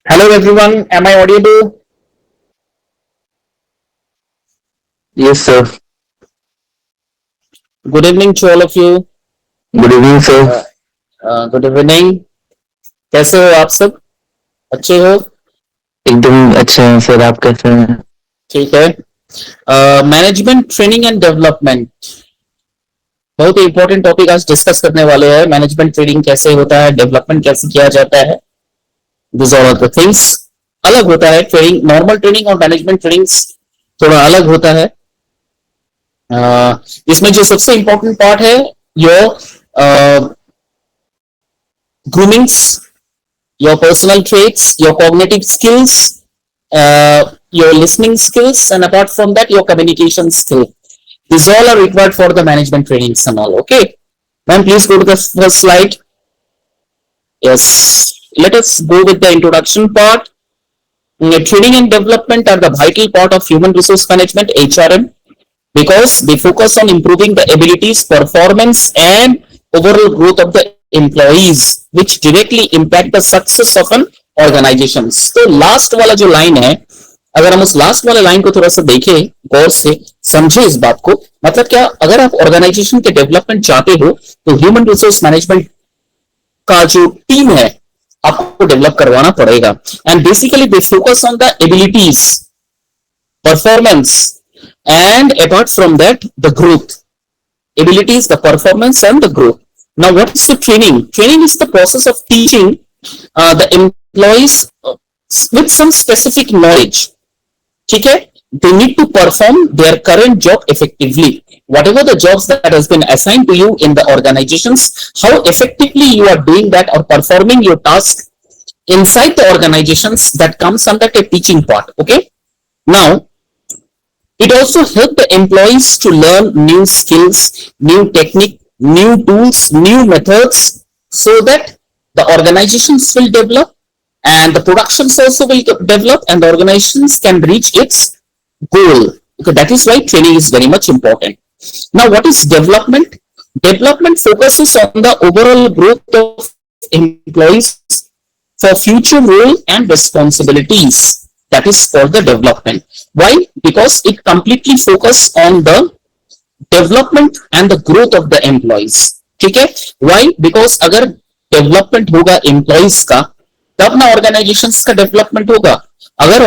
Hello everyone, am I audible? Yes, sir. Good evening to all of you. Good evening, sir. Good evening. कैसे हो आप सब? अच्छे हो? एकदम अच्छे हैं सर, आप कैसे हैं? ठीक है। मैनेजमेंट ट्रेनिंग एंड डेवलपमेंट बहुत ही इंपॉर्टेंट टॉपिक आज डिस्कस करने वाले हैं। मैनेजमेंट ट्रेनिंग कैसे होता है, डेवलपमेंट कैसे किया जाता है, this all of the things. अलग होता है ट्रेनिंग, नॉर्मल ट्रेनिंग और मैनेजमेंट ट्रेनिंग थोड़ा अलग होता है। इसमें जो सबसे इंपॉर्टेंट पार्ट है your groomings, your personal traits, your cognitive skills, your listening skills, and apart from that, your communication skill. These all are required for the management trainings and all. Okay, ma'am, please go to the first slide. Yes, let us go with the introduction part. Training and development are the vital part of human resource management (HRM) because they focus on improving the abilities, performance, and overall growth of the employees, which directly impact the success of an organization. तो last वाला जो line है, अगर हम उस last वाले line को थोड़ा सा देखें गौर से, समझे इस बात को, मतलब क्या, अगर आप ऑर्गेनाइजेशन के डेवलपमेंट चाहते हो तो ह्यूमन रिसोर्स मैनेजमेंट का जो टीम है आपको डेवलप करवाना पड़ेगा। And basically they focus on the abilities, performance, and apart from that the growth. Abilities, the performance, and the growth. Now what is the training? Training is the process of teaching the employees with some specific knowledge. ठीक है, they need to perform their current job effectively, whatever the jobs that has been assigned to you in the organizations, how effectively you are doing that or performing your task inside the organizations, that comes under the teaching part. Okay, now it also helps the employees to learn new skills, new technique, new tools, new methods, so that the organizations will develop and the productions also will develop and the organizations can reach its goal. Okay, that is why training is very much important. Now, what is development? Development focuses on the overall growth of employees for future role and responsibilities. That is for the development. Why? Because it completely focuses on the development and the growth of the employees. ठीक है? Why? Because अगर development होगा employees का, तब ना organizations का development होगा। अगर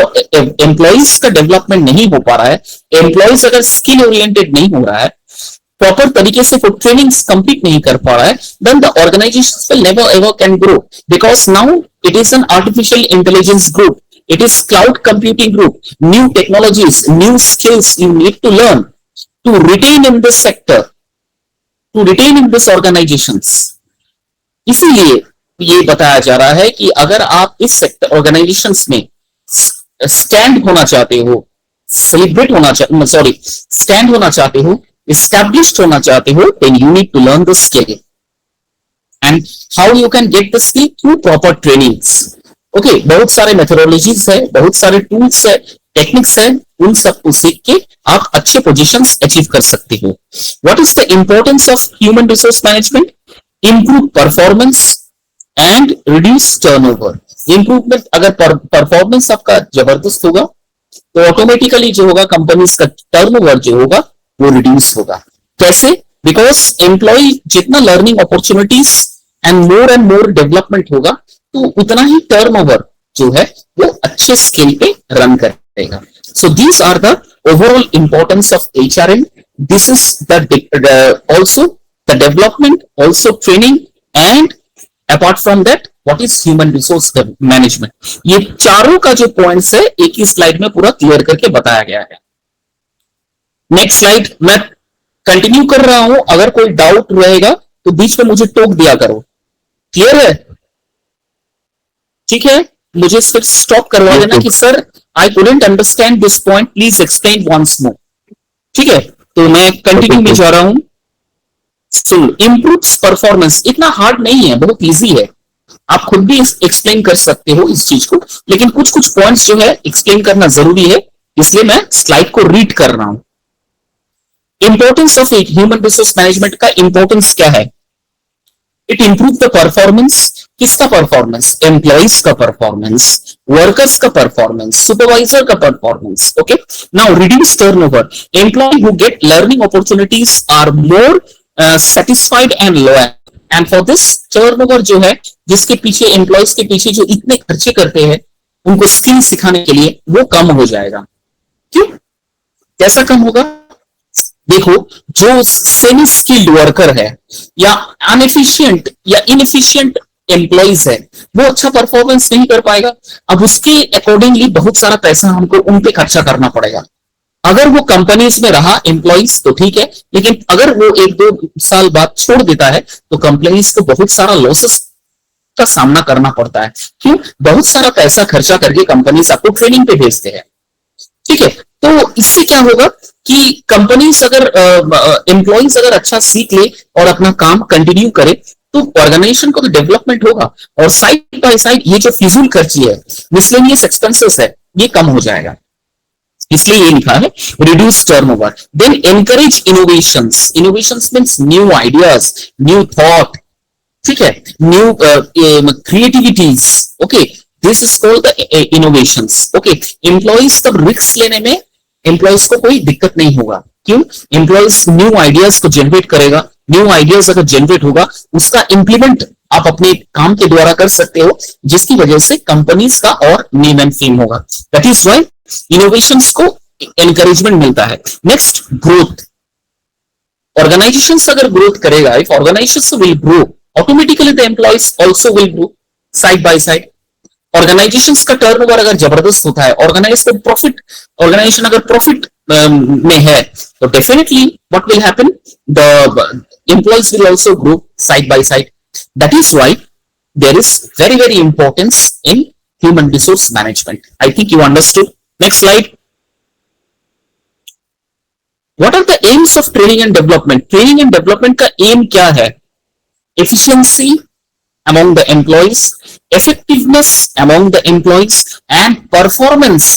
employees का development नहीं हो पा रहा है, employees अगर skill oriented नहीं हो रहा है, प्रॉपर तरीके से वो ट्रेनिंग्स कंप्लीट नहीं कर पा रहा है, then the organization will never ever can grow, because now it is an artificial intelligence group, it is cloud computing group, new technologies, new skills you need to learn to retain in this sector, to retain in this organizations. इसीलिए ये बताया जा रहा है कि अगर आप इस सेक्टर ऑर्गेनाइजेशंस में स्टैंड होना चाहते हो, सेलिब्रेट होना सॉरी स्टैंड होना चाहते हो, established होना चाहते हो, then you need to learn the skill. And how you can get the skill? Through proper trainings. Okay, बहुत सारे मेथोडोलॉजीज है, बहुत सारे टूल्स है, टेक्निक्स है, उन सबको सीख के आप अच्छे पोजीशंस अचीव कर सकते हो। What is the importance of human resource management? Improve performance and reduce turnover. Improvement, अगर परफॉर्मेंस आपका जबरदस्त होगा तो ऑटोमेटिकली जो होगा कंपनीज का टर्नओवर जो होगा वो रिड्यूस होगा। कैसे? बिकॉज एम्प्लॉय जितना learning opportunities and more development होगा तो उतना ही टर्नओवर जो है वो अच्छे स्केल पे रन करेगा। So these are the overall importance of HRM. This is the also the development, also training, and apart from that what is human resource management. ये चारों का जो पॉइंट्स है एक ही स्लाइड में पूरा क्लियर करके बताया गया है। नेक्स्ट स्लाइड मैं कंटिन्यू कर रहा हूं, अगर कोई डाउट रहेगा तो बीच में मुझे टोक दिया करो। क्लियर है? ठीक है, मुझे सिर्फ स्टॉप करवा देना कि sir I couldn't understand this point, please explain once more. ठीक है, तो मैं कंटिन्यू में जा रहा हूं। इंप्रूव्स परफॉर्मेंस इतना हार्ड नहीं है, बहुत इजी है, आप खुद भी एक्सप्लेन कर सकते हो इस चीज को, लेकिन कुछ कुछ पॉइंट्स जो है एक्सप्लेन करना जरूरी है, इसलिए मैं स्लाइड को रीड कर रहा हूं। Importance of human resource management का इंपॉर्टेंस क्या है? इट इंप्रूव द परफॉर्मेंस किसका परफॉर्मेंस? एम्प्लॉइज का परफॉर्मेंस, वर्कर्स का परफॉर्मेंस, सुपरवाइजर का performance. Okay, now reduce turnover. Employee who get learning opportunities are more satisfied and loyal. And for this turnover जो है, जिसके पीछे एम्प्लॉयज के पीछे जो इतने खर्चे करते हैं उनको स्किल सिखाने के लिए, वो कम हो जाएगा. क्यों? कैसा कम होगा? देखो, जो सेमी स्किल्ड वर्कर है या अनएफिशिएंट या इनएफिशिएंट एम्प्लॉइज है, वो अच्छा परफॉर्मेंस नहीं कर पाएगा. अब उसके अकॉर्डिंगली बहुत सारा पैसा हमको उन पे खर्चा करना पड़ेगा. अगर वो कंपनीज में रहा एम्प्लॉइज तो ठीक है, लेकिन अगर वो 1-2 साल बाद छोड़ देता है तो कंपनीज को बहुत सारा लॉसेस का सामना करना पड़ता है. क्यों? बहुत सारा पैसा खर्चा करके कंपनीज आपको ट्रेनिंग पे भेजते हैं. ठीक है, तो इससे क्या होगा कि कंपनीज अगर एम्प्लॉइज अगर अच्छा सीख ले और अपना काम कंटिन्यू करे तो ऑर्गेनाइजेशन को तो डेवलपमेंट होगा, और साइड बाय साइड ये जो फिजूल खर्ची है, मिसलेनियस एक्सपेंसेस है, ये कम हो जाएगा. इसलिए ये लिखा है reduce turnover. Then encourage innovations. Innovations means new ideas, new thought. ठीक है, new creativities. Okay, this is called the innovations. Okay, employees तब रिस्क लेने में एम्प्लॉइज को कोई दिक्कत नहीं होगा. क्यों? एम्प्लॉइज न्यू आइडियाज को जनरेट करेगा. न्यू आइडियाज अगर जनरेट होगा, उसका इंप्लीमेंट आप अपने काम के द्वारा कर सकते हो, जिसकी वजह से कंपनीज का और नेम एंड फेम होगा. दैट इज व्हाई इनोवेशंस को एनकरेजमेंट मिलता है. Next, growth. ऑर्गेनाइजेशंस अगर ग्रोथ करेगा, if organisations will grow, automatically the employees also will grow side by side. Organisations का टर्नओवर अगर जबरदस्त होता है, ऑर्गेनाइजेशन अगर प्रॉफिट में है, तो definitely what will happen, the employees will also grow side by side. That is why there is very very importance in human resource management. I think you understood. Next slide. What are the aims of training and development? Training and development का aim क्या है? Efficiency among the employees, effectiveness among the employees, and performance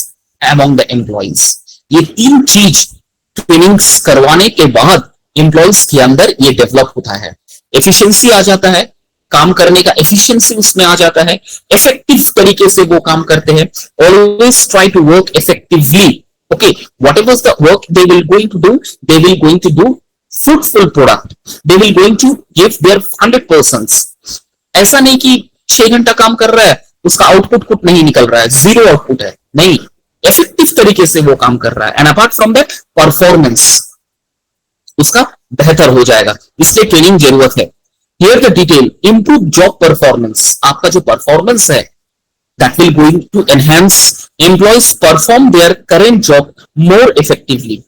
among the employees. ये 3 चीज trainings करवाने के बाद employees के अंदर ये डेवलप होता है. एफिशिएंसी आ जाता है, काम करने का एफिशिएंसी उसमें आ जाता है, इफेक्टिव तरीके से वो काम करते हैं. Always try to work effectively. Okay, whatever the work they will going to do, they will going to do fruitful product. They will going to give their 100%. ऐसा नहीं कि 6 घंटा काम कर रहा है, उसका आउटपुट कुछ नहीं निकल रहा है, जीरो आउटपुट है. नहीं, इफेक्टिव तरीके से वो काम कर रहा है, and apart from that performance उसका बेहतर हो जाएगा. इसलिए ट्रेनिंग जरूरत है. Here the detail, improve job performance. आपका जो परफॉर्मेंस है, that will going to enhance. Employees perform their current job more effectively.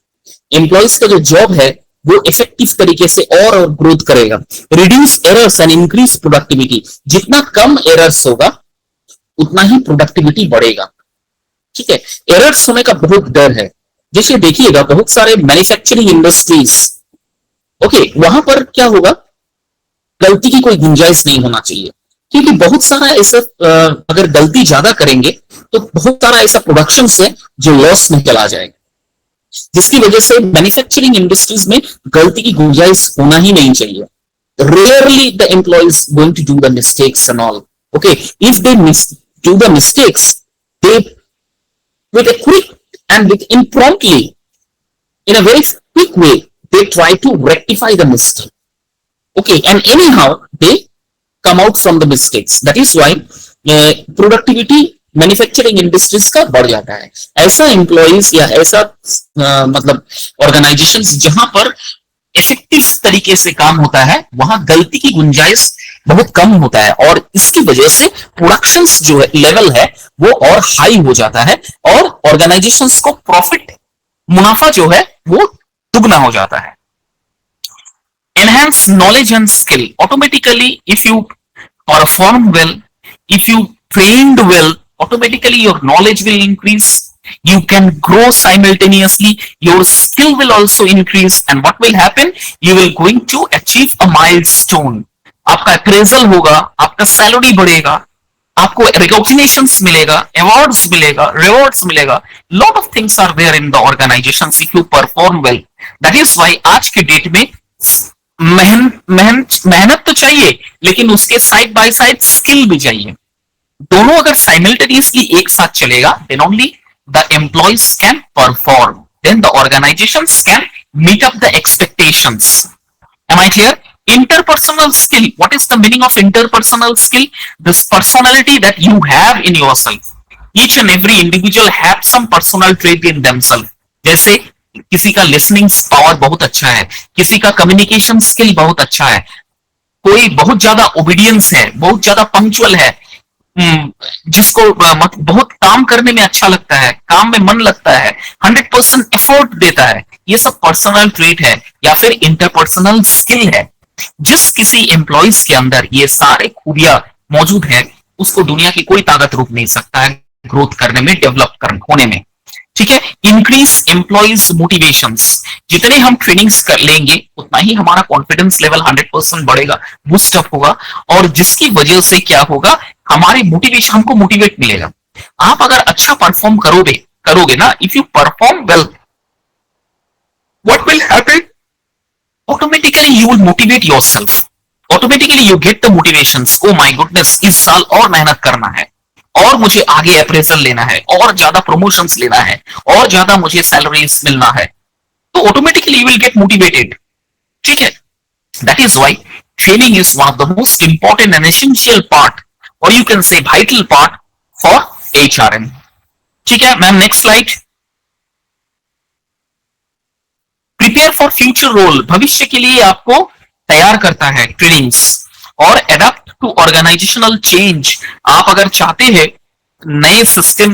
Employees का जो जॉब है वो इफेक्टिव तरीके से और ग्रोथ करेगा. Reduce errors and increase productivity. जितना कम एरर्स होगा उतना ही प्रोडक्टिविटी बढ़ेगा. ठीक है, एरर्स होने का बहुत डर है. जैसे देखिएगा बहुत सारे मैन्युफैक्चरिंग इंडस्ट्रीज, ओके, वहां पर क्या होगा, गलती की कोई गुंजाइश नहीं होना चाहिए. क्योंकि बहुत सारा ऐसा अगर गलती ज्यादा करेंगे तो बहुत सारा ऐसा प्रोडक्शन है जो लॉस में चला जाएगा, जिसकी वजह से मैन्युफैक्चरिंग इंडस्ट्रीज में गलती की गुंजाइश होना ही नहीं चाहिए. Rarely the employees going to do the mistakes and all. Okay, if they do the mistakes, they with a quick and with impromptly, in a very quick way, they try to rectify the mistake. Okay, and anyhow they come out from the mistakes. That is why productivity manufacturing industries का बढ़ जाता है. ऐसा employees या ऐसा मतलब organisations जहां पर इफेक्टिव तरीके से काम होता है, वहां गलती की गुंजाइश बहुत कम होता है, और इसकी वजह से प्रोडक्शंस जो है लेवल है वो और हाई हो जाता है, और ऑर्गेनाइजेशंस को प्रॉफिट, मुनाफा जो है वो दुगना हो जाता है. Enhance knowledge and skill. Automatically, if you perform well, if you trained well, automatically your knowledge will increase. You can grow simultaneously. Your skill will also increase. And what will happen? You will going to achieve a milestone. आपका appraisal होगा, आपका salary बढ़ेगा, आपको recognitions मिलेगा, awards मिलेगा, rewards मिलेगा. Lot of things are there in the organizations if you perform well. That is why आज के डेट में मेहनत तो चाहिए, लेकिन उसके साइड बाय साइड स्किल भी चाहिए। दोनों अगर साइमल्टेनियसली एक साथ चलेगा, then only the employees can perform, then the organizations can meet up the expectations. Am I clear? Interpersonal skill. What is the meaning of interpersonal skill? This personality that you have in yourself. Each and every individual have some personal trait in themselves. जैसे किसी का listening power बहुत अच्छा है, किसी का communication skill बहुत अच्छा है, कोई बहुत ज्यादा ओबीडियंस है, बहुत ज्यादा पंक्चुअल है, जिसको बहुत काम करने में अच्छा लगता है, काम में मन लगता है, 100% एफर्ट देता है, ये सब पर्सनल ट्रेट है या फिर इंटरपर्सनल स्किल है। जिस किसी एम्प्लॉइज के अंदर ये सारे खूबियां मौजूद है, उसको दुनिया की कोई ताकत रोक नहीं सकता है ग्रोथ करने में, डेवलप होने में। ठीक है, इंक्रीज एम्प्लॉइज मोटिवेशंस। जितने हम ट्रेनिंग्स कर लेंगे उतना ही हमारा कॉन्फिडेंस लेवल 100% बढ़ेगा, बूस्ट अप होगा, और जिसकी वजह से क्या होगा, हमारे मोटिवेशन, हमको मोटिवेट मिलेगा। आप अगर अच्छा परफॉर्म करोगे ना, if you perform well, what will happen, automatically you will motivate yourself, automatically you get the motivations. Oh my goodness, इस साल और मेहनत करना है, और मुझे आगे अप्रेजल लेना है, और ज्यादा प्रमोशंस लेना है, और ज्यादा मुझे सैलरीज मिलना है, तो automatically you will get motivated. ठीक है, that is why training is one of the most important and essential part, और you can say vital part for HRM. ठीक है ma'am, next slide. Prepare for future role, भविष्य के लिए आपको तैयार करता है ट्रेनिंग्स। और एडप्ट टू ऑर्गेनाइजेशनल चेंज, आप अगर चाहते हैं नए सिस्टम,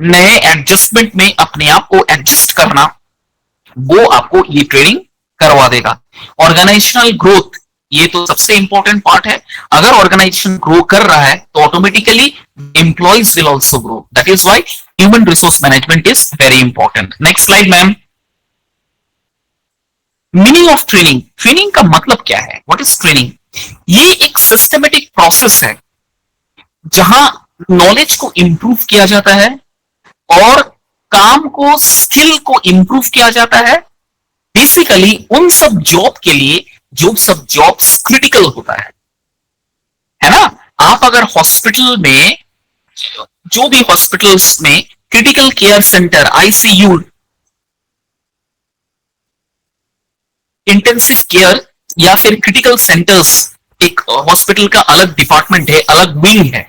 नए एडजस्टमेंट में अपने आप को एडजस्ट करना, वो आपको ये ट्रेनिंग करवा देगा। ऑर्गेनाइजेशनल ग्रोथ, ये तो सबसे इंपॉर्टेंट पार्ट है। अगर ऑर्गेनाइजेशन ग्रो कर रहा है तो automatically employees will also grow, that is why human resource management is very important. Next slide ma'am. Meaning of training, training का मतलब क्या है, व्हाट इज ट्रेनिंग? ये एक सिस्टमेटिक प्रोसेस है जहां नॉलेज को इंप्रूव किया जाता है और काम को, स्किल को इंप्रूव किया जाता है, बेसिकली उन सब जॉब के लिए जो सब जॉब्स क्रिटिकल होता है ना। आप अगर हॉस्पिटल में, जो भी हॉस्पिटल्स में critical care centre, ICU, intensive care या फिर क्रिटिकल सेंटर्स, एक हॉस्पिटल का अलग डिपार्टमेंट है, अलग विंग है।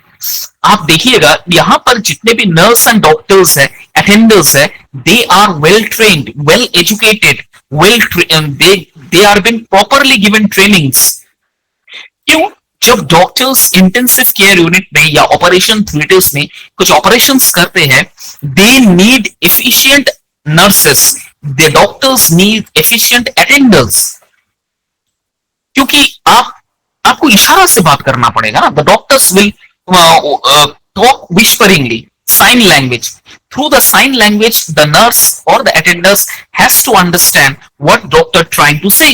आप देखिएगा यहां पर जितने भी नर्स एंड डॉक्टर्स है, अटेंडर्स है, they are well trained, well educated, they are being properly given trainings। क्यों? जब डॉक्टर्स इंटेंसिव केयर यूनिट में या ऑपरेशन थिएटर्स में कुछ ऑपरेशंस करते हैं, they need efficient nurses, the doctors need efficient attenders. क्योंकि आपको इशारा से बात करना पड़ेगा ना। The doctors will talk whisperingly, sign language. Through the sign language, the nurse or the attenders has to understand what doctor trying to say.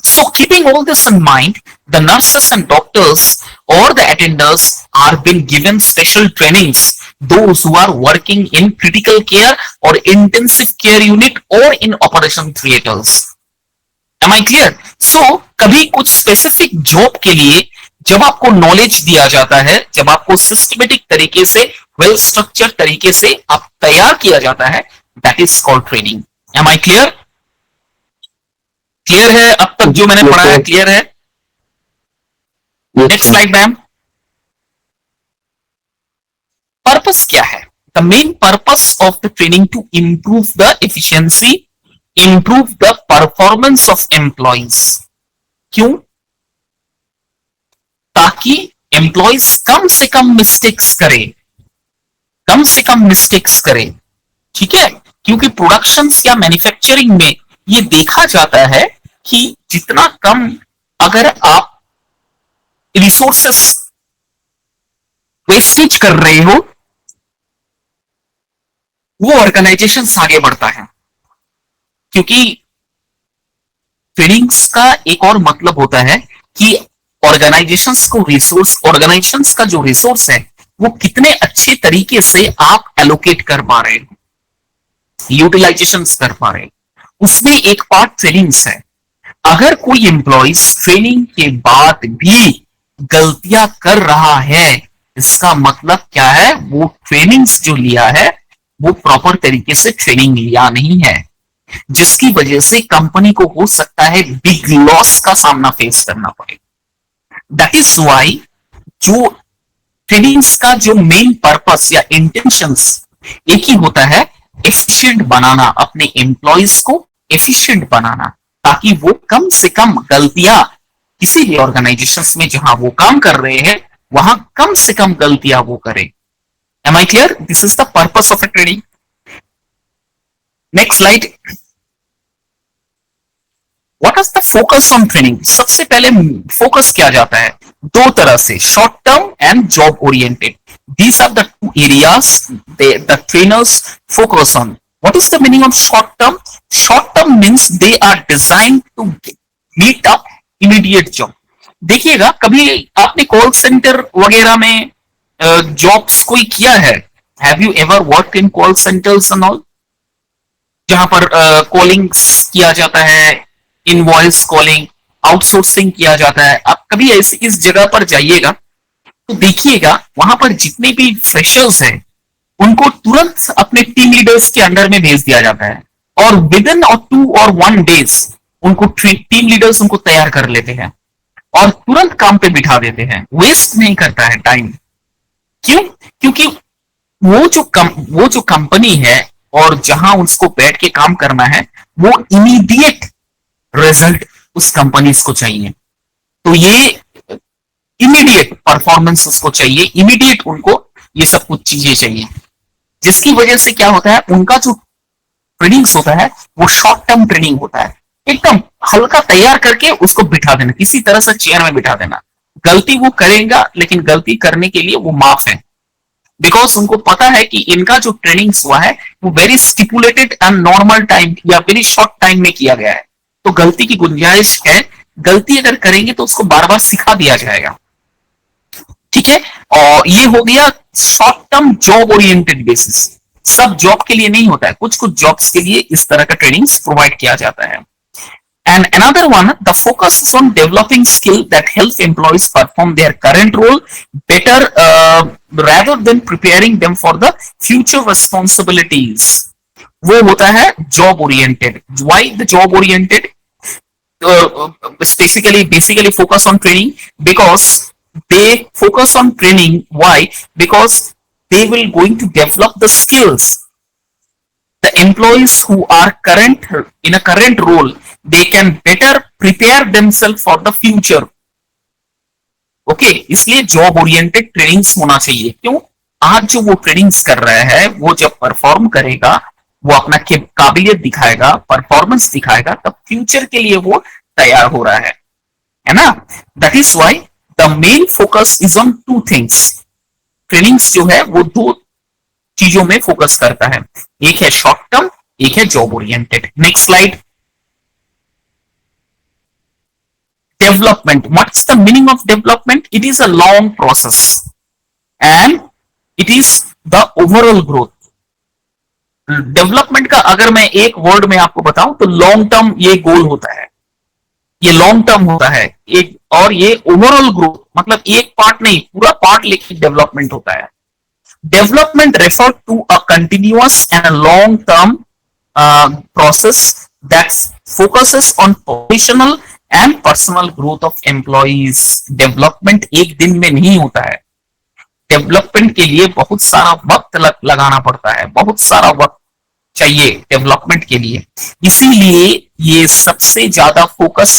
So keeping all this in mind, the nurses and doctors or the attenders are being given special trainings. Those who are working in critical care or intensive care unit or in operation theaters. Am I clear? So कभी कुछ specific job के लिए जब आपको knowledge दिया जाता है, जब आपको सिस्टमेटिक तरीके से, वेल स्ट्रक्चर तरीके से आप तैयार किया जाता है, that is called training. Am I clear? Clear है अब तक जो मैंने पढ़ा है? क्लियर है? Next slide ma'am. पर्पस क्या है? The main purpose of the training to improve the efficiency, improve the performance of employees. क्यों? ताकि एम्प्लॉइज कम से कम मिस्टेक्स करें, कम से कम मिस्टेक्स करें। ठीक है, क्योंकि प्रोडक्शन या मैन्युफैक्चरिंग में ये देखा जाता है कि जितना कम अगर आप रिसोर्सेस वेस्टेज कर रहे हो, वो ऑर्गेनाइजेशन आगे बढ़ता है। क्योंकि ट्रेनिंग्स का एक और मतलब होता है कि ऑर्गेनाइजेशंस का जो रिसोर्स है वो कितने अच्छे तरीके से आप एलोकेट कर पा रहे हो, यूटिलाइजेशन कर पा रहे हो, उसमें एक पार्ट ट्रेनिंग्स है। अगर कोई एम्प्लॉइज ट्रेनिंग के बाद भी गलतियां कर रहा है, इसका मतलब क्या है, वो ट्रेनिंग्स जो लिया है वो प्रॉपर तरीके से ट्रेनिंग लिया नहीं है, जिसकी वजह से कंपनी को हो सकता है बिग लॉस का सामना फेस करना पड़े। दैट इज वाई जो ट्रेनिंग्स का जो मेन पर्पस या इंटेंशंस एक ही होता है, एफिशिएंट बनाना, अपने एम्प्लॉइज को एफिशिएंट बनाना, ताकि वो कम से कम गलतियां किसी भी ऑर्गेनाइजेशंस में जहां वो काम कर रहे हैं वहां कम से कम गलतियां वो करें। Am I clear? This is the purpose of a training. Next slide. What is the focus on training? सबसे पहले फोकस किया जाता है दो तरह से, short term and job oriented. These are the two areas the trainers focus on. What is the meaning of short term? Short term means they are designed to meet up immediate job. देखिएगा, कभी आपने call centre वगैरह में jobs कोई किया है? Have you ever worked in call centers and all? जहां पर कॉलिंग्स किया जाता है, इनवॉइस कॉलिंग, आउटसोर्सिंग किया जाता है। आप कभी ऐसी इस जगह पर जाइएगा तो देखिएगा वहां पर जितने भी फ्रेशर्स हैं उनको तुरंत अपने टीम लीडर्स के अंडर में भेज दिया जाता है, और विद इन और 2 और 1 डेज उनको टीम लीडर्स उनको तैयार कर लेते हैं और तुरंत काम पे बिठा देते हैं, वेस्ट नहीं करता है टाइम। क्यों? क्योंकि वो जो कंपनी है और जहां उसको बैठ के काम करना है वो इमीडिएट रिजल्ट उस कंपनी को चाहिए। तो ये इमीडिएट परफॉर्मेंस उसको चाहिए, इमीडिएट उनको ये सब कुछ चीजें चाहिए, जिसकी वजह से क्या होता है, उनका जो ट्रेनिंग्स होता है वो शॉर्ट टर्म ट्रेनिंग होता है, एकदम हल्का तैयार करके उसको बिठा देना, किसी तरह से चेयर में बिठा देना। गलती वो करेगा लेकिन गलती करने के लिए वो माफ है, बिकॉज उनको पता है कि इनका जो ट्रेनिंग्स हुआ है वो very stipulated and normal time या वेरी शॉर्ट टाइम में किया गया है, तो गलती की गुंजाइश है। गलती अगर करेंगे तो उसको बार बार सिखा दिया जाएगा, ठीक है। और ये हो गया short term job oriented basis. सब जॉब के लिए नहीं होता है, कुछ कुछ जॉब्स के लिए इस तरह का ट्रेनिंग्स प्रोवाइड किया जाता है। And another one, the focus is on developing skill that help employees perform their current role better, rather than preparing them for the future responsibilities. वो होता है job oriented. Why the job oriented? Basically focus on training, because they focus on training. Why? Because they will going to develop the skills. The employees who are in a current role, they can better prepare themselves for the future. Okay, इसलिए job oriented trainings होना चाहिए। क्यों? आज जो वो trainings कर रहा है वो जब परफॉर्म करेगा, वो अपना काबिलियत दिखाएगा, परफॉर्मेंस दिखाएगा, तब फ्यूचर के लिए वो तैयार हो रहा है ना। That is why the main focus is on 2 things. Trainings जो है वो 2 चीजों में फोकस करता है, एक है शॉर्ट टर्म, एक है job oriented. Next slide. Development. What's the meaning of development? It is a long process and it is the overall growth. Development का अगर मैं एक वर्ड में आपको बताऊं तो लॉन्ग टर्म ये गोल होता है, ये लॉन्ग टर्म होता है एक, और ये ओवरऑल ग्रोथ, मतलब एक पार्ट नहीं पूरा पार्ट लेके डेवलपमेंट होता है। Development refer to a continuous and a long term process that focuses on professional and personal growth of employees. Development एक दिन में नहीं होता है, डेवलपमेंट के लिए बहुत सारा वक्त लगाना पड़ता है, बहुत सारा वक्त चाहिए डेवलपमेंट के लिए। इसीलिए ये सबसे ज्यादा फोकस,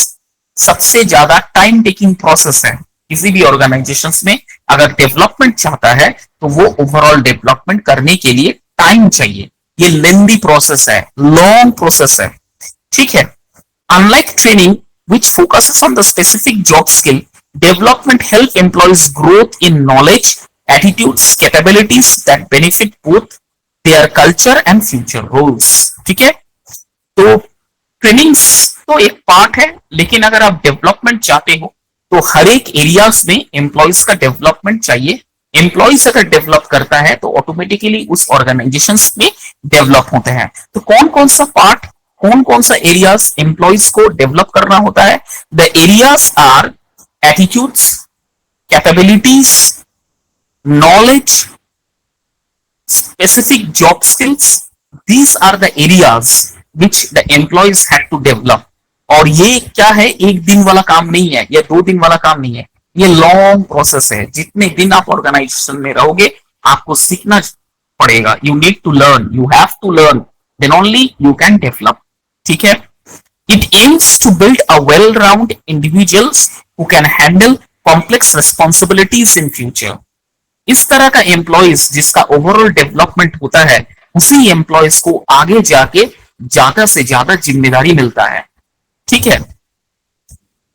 सबसे ज्यादा टाइम टेकिंग प्रोसेस है। किसी भी ऑर्गेनाइजेशंस में अगर डेवलपमेंट चाहता है तो वो ओवरऑल डेवलपमेंट करने के लिए टाइम चाहिए, ये लेंदी प्रोसेस है, लॉन्ग प्रोसेस है, ठीक है। Unlike training which focuses on the specific job skill, development help employees growth in knowledge, attitudes, capabilities that benefit both their culture and future roles. ठीक है, तो ट्रेनिंग्स तो एक पार्ट है, लेकिन अगर आप डेवलपमेंट चाहते हो तो हर एक एरियाज में एम्प्लॉइज का डेवलपमेंट चाहिए। एम्प्लॉइज अगर डेवलप करता है तो ऑटोमेटिकली उस ऑर्गेनाइजेशंस में डेवलप होते हैं। तो कौन कौन सा पार्ट कौन कौन सा एरियाज एम्प्लॉयज को डेवलप करना होता है? The areas are attitudes, capabilities, knowledge, specific job skills. These are the areas which the employees had to develop. और ये क्या है, एक दिन वाला काम नहीं है, या 2 दिन वाला काम नहीं है, ये लॉन्ग प्रोसेस है. जितने दिन आप ऑर्गेनाइजेशन में रहोगे आपको सीखना पड़ेगा. You need to learn, you have to learn, then only you can develop. ठीक है. It aims to build a well round individuals who can handle complex responsibilities in future. इस तरह का एम्प्लॉयज जिसका ओवरऑल डेवलपमेंट होता है, उसी employees को आगे जाके ज्यादा से ज्यादा जिम्मेदारी मिलता है. ठीक है.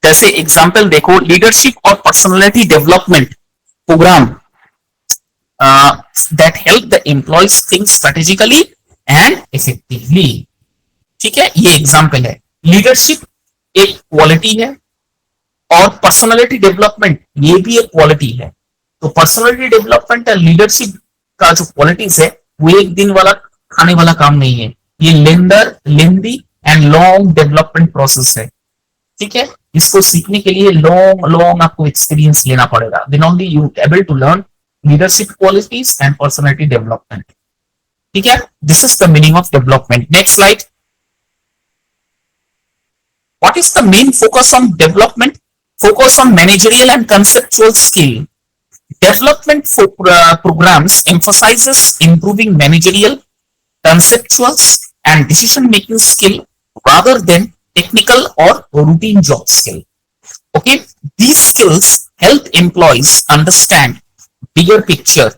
जैसे एग्जांपल देखो, लीडरशिप और personality development program that help the employees think strategically and effectively. ठीक है, ये एग्जांपल है. लीडरशिप एक क्वालिटी है और पर्सनालिटी डेवलपमेंट ये भी एक क्वालिटी है. तो पर्सनालिटी डेवलपमेंट और लीडरशिप का जो क्वालिटीज है वो एक दिन वाला खाने वाला काम नहीं है. ये लेंदी एंड लॉन्ग डेवलपमेंट प्रोसेस है. ठीक है. इसको सीखने के लिए लॉन्ग आपको एक्सपीरियंस लेना पड़ेगा. Then only you able to learn leadership qualities and personality development. ठीक है. This is the meaning of development. Next slide. What is the main focus on development? Focus on managerial and conceptual skill. Development programs emphasizes improving managerial, conceptual, and decision-making skill rather than technical or routine job skill. Okay, these skills help employees understand bigger picture,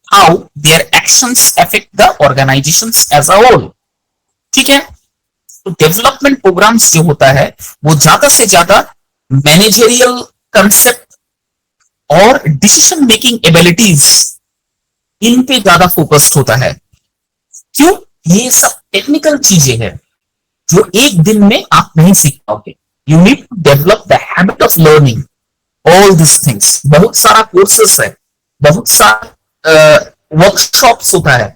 how their actions affect the organizations as a whole. ठीक है. तो development programmes जो होता है वो ज्यादा से ज्यादा मैनेजरियल कंसेप्ट और डिसीजन मेकिंग एबिलिटीज इन पे ज्यादा फोकस्ड होता है. क्यों? ये सब टेक्निकल चीजें हैं जो एक दिन में आप नहीं सीख पाओगे. You need to develop the habit of learning all this things. बहुत सारा कोर्सेस है, बहुत सारा वर्कशॉप्स होता है,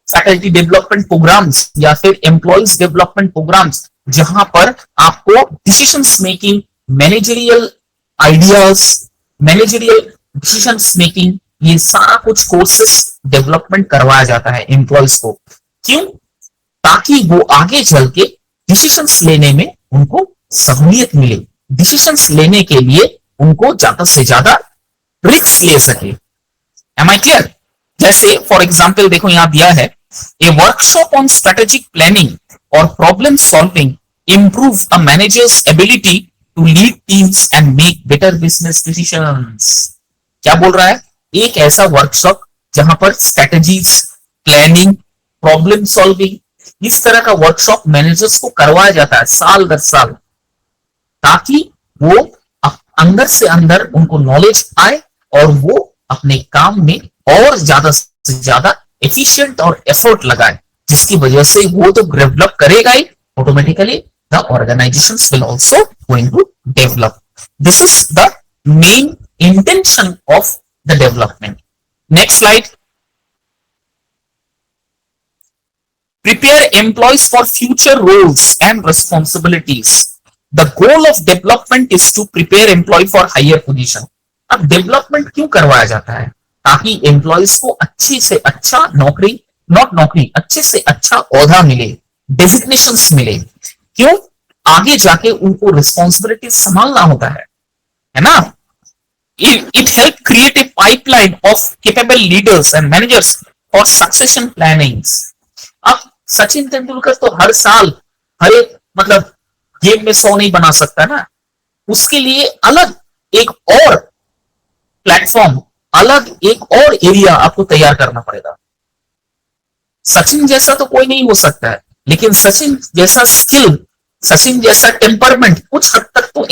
फैकल्टी डेवलपमेंट प्रोग्राम्स या फिर एम्प्लॉयज डेवलपमेंट प्रोग्राम्स, जहां पर आपको decision making, managerial ideas, managerial decisions making, ये सारा कुछ कोर्सेस डेवलपमेंट करवाया जाता है एम्प्लॉयज को. क्यों? ताकि वो आगे चल के डिसीजंस लेने में उनको सहूलियत मिले, डिसीजंस लेने के लिए उनको ज्यादा से ज्यादा रिस्क ले सके. Am I clear? जैसे फॉर एग्जाम्पल देखो यहां दिया है, a workshop on strategic planning और problem solving improve a manager's ability to lead teams and make better business decisions. क्या बोल रहा है? एक ऐसा वर्कशॉप जहां पर स्ट्रेटजीज, प्लानिंग, प्रॉब्लम सॉल्विंग, इस तरह का वर्कशॉप मैनेजर्स को करवाया जाता है साल दर साल, ताकि वो अंदर से अंदर उनको नॉलेज आए और वो अपने काम में और ज्यादा से ज्यादा एफिशिएंट और एफर्ट लगाए, जिसकी वजह से वो तो डेवलप करेगा ही, automatically the organizations will also going to develop. This is the main intention of the development. Next slide. Prepare employees for future roles and responsibilities. The goal of development is to prepare employee for higher position. अब development क्यों करवाया जाता है? ताकि employees को अच्छी से अच्छा नौकरी, अच्छे से अच्छा ओहदा मिले, designations मिले. क्यों? आगे जाके उनको रिस्पॉन्सिबिलिटी संभालना होता है ना. It help create a pipeline of capable leaders and managers for succession planning. अब सचिन तेंदुलकर तो हर साल हर एक मतलब गेम में 100 नहीं बना सकता ना. उसके लिए अलग एक और प्लेटफॉर्म, अलग एक और एरिया आपको तैयार करना पड़ेगा. सचिन जैसा तो कोई नहीं हो सकता है, लेकिन सचिन जैसा स्किल, सचिन जैसा टेम्परमेंट कुछ हद तक तो